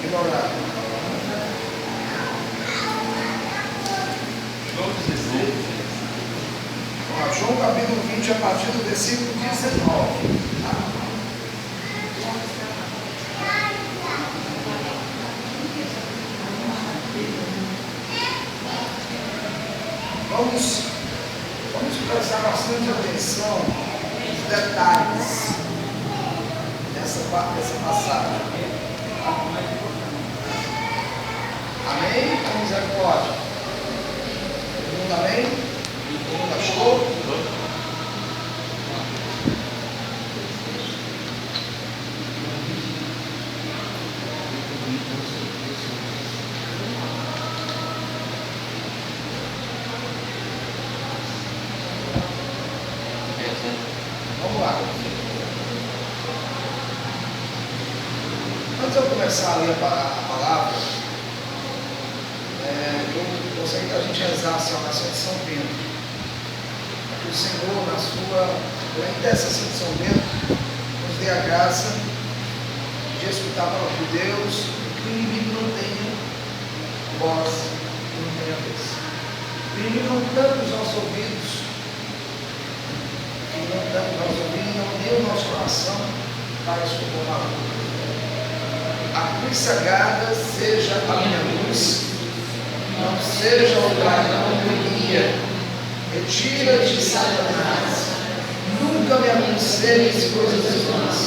ignorado. João capítulo 20, a partir do versículo 19. Vamos prestar bastante atenção nos detalhes dessa passagem. Amém? Com misericórdia. Todo mundo amém? Todo mundo achou? Vamos lá. Antes de eu começar a ler a palavra, eu gostaria que a gente rezasse a oração de São Bento. Que o Senhor, pela intercessão de São Bento, nos dê a graça de escutar a palavra de Deus, que o inimigo não tenha voz, que não tenha vez. O inimigo não tampe os nossos ouvidos, não dê o nosso coração para escutar a palavra. A cruz sagrada seja a minha luz, não seja o lugar da companhia. Retira-te, Satanás, nunca me aconselhes coisas vãs.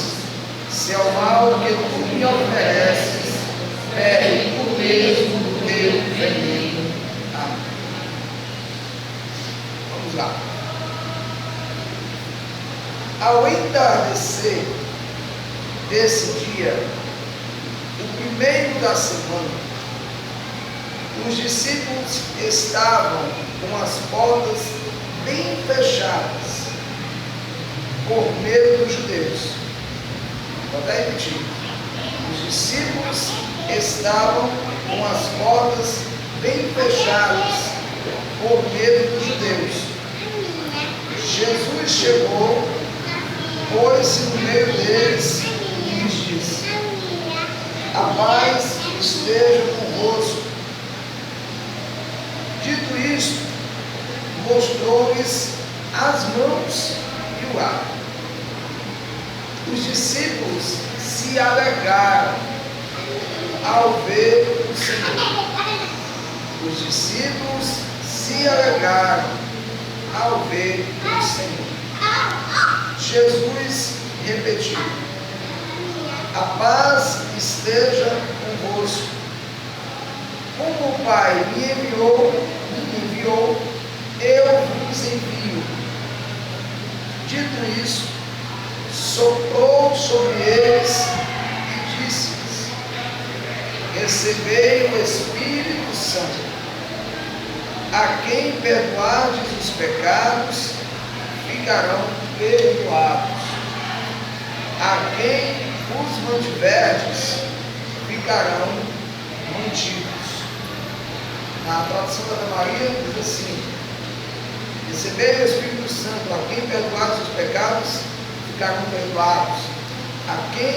Se é o mal que tu me ofereces, pede o mesmo do teu veneno. Amém. Vamos lá. Ao entardecer desse dia, o primeiro da semana, os discípulos estavam com as portas bem fechadas, por medo dos judeus. Vou até repetir. Os discípulos estavam com as portas bem fechadas, por medo dos judeus. Jesus chegou, pôs-se no meio deles e lhes disse: a paz esteja convosco. Dito isto, mostrou-lhes as mãos e o lado. Os discípulos se alegraram ao ver o Senhor. Os discípulos se alegraram ao ver o Senhor. Jesus repetiu: a paz esteja convosco. Como o Pai me enviou, eu vos envio. Dito isso, soprou sobre eles e disse-lhes: recebei o Espírito Santo. A quem perdoardes os pecados, ficarão perdoados. A quem os mantiverdes, ficarão mantidos. Na tradução da Ave Maria diz assim: recebei o Espírito Santo. A quem perdoardes os pecados, ficarão perdoados. A quem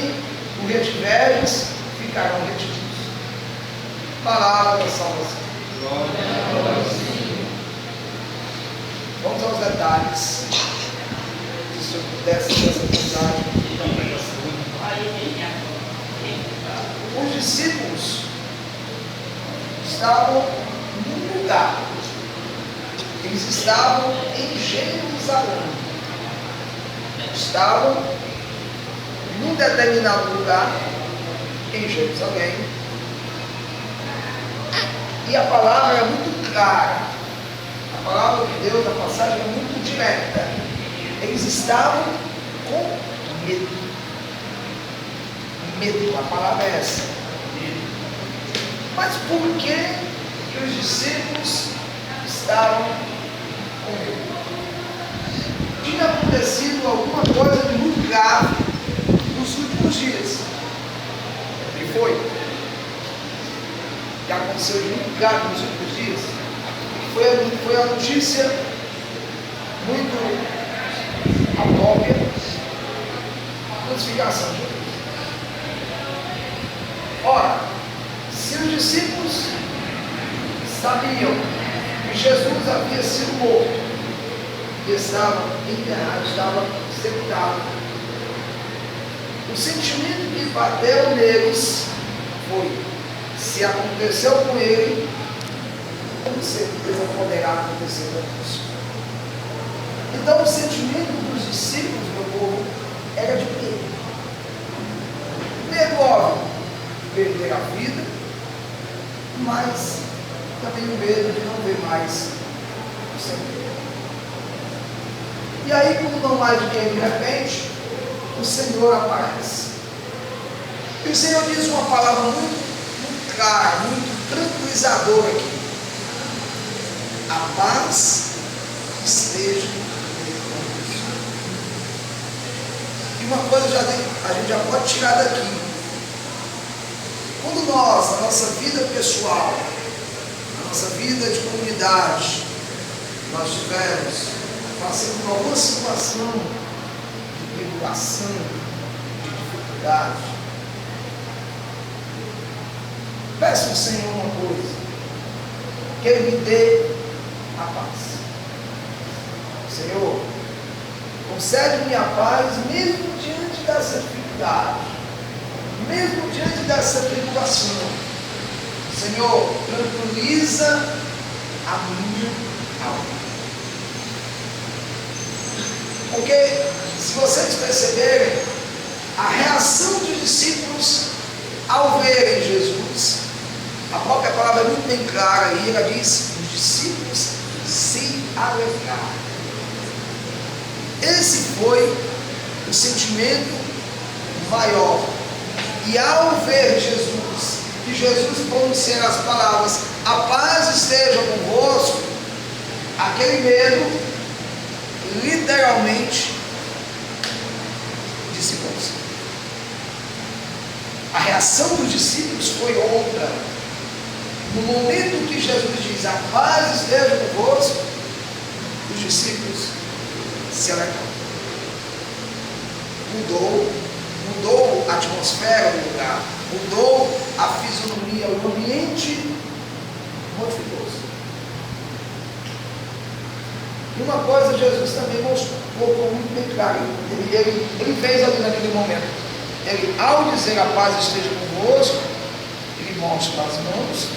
o retiveres, ficarão retidos. Palavra da salvação. Vamos aos detalhes. Se eu pudesse essa mensagem da pregação. Os discípulos estavam num lugar. Eles estavam em Jerusalém. Estavam num determinado lugar em Jerusalém. E a palavra é muito clara. A palavra de Deus, a passagem é muito direta. Eles estavam com medo. Medo, a palavra é essa. Mas por que os discípulos estavam com medo? Tinha acontecido alguma coisa de muito grave nos últimos dias. O que foi? Que aconteceu de muito grave nos últimos dias? Foi a notícia muito óbvia, a crucificação de Jesus. Ora, os discípulos sabiam que Jesus havia sido morto e estava enterrado, estava sepultado. O sentimento que bateu neles foi: se aconteceu com ele, com certeza poderá acontecer conosco. Então o sentimento dos discípulos, meu povo, era de medo. Medo, óbvio, de perder a vida, mas também o medo de não ver mais o Senhor. E aí, como não mais ninguém, de repente, o Senhor aparece. E o Senhor diz uma palavra muito clara, muito tranquilizadora aqui: a paz esteja convosco. E uma coisa a gente já pode tirar daqui: quando nós, na nossa vida pessoal, na nossa vida de comunidade, nós tivermos passando por alguma situação de tribulação, de dificuldade, peça ao Senhor uma coisa: que Ele me dê a paz. Senhor, concede-me a paz mesmo diante dessa dificuldade, mesmo diante dessa tribulação. Senhor, tranquiliza a minha alma. Porque, se vocês perceberem, a reação dos discípulos ao verem Jesus, a própria palavra é muito bem clara, e ela diz: os discípulos se alegraram. Esse foi o sentimento maior. E ao ver Jesus, e Jesus pronunciar as palavras: a paz esteja convosco, aquele medo literalmente dissipou-se. A reação dos discípulos foi outra. No momento que Jesus diz: a paz esteja convosco, os discípulos se alegraram. Mudou a atmosfera do lugar, mudou a fisionomia, o ambiente modificou-se. E uma coisa Jesus também colocou muito bem claro: ele fez ali naquele momento. Ele, ao dizer a paz esteja convosco, ele mostra as mãos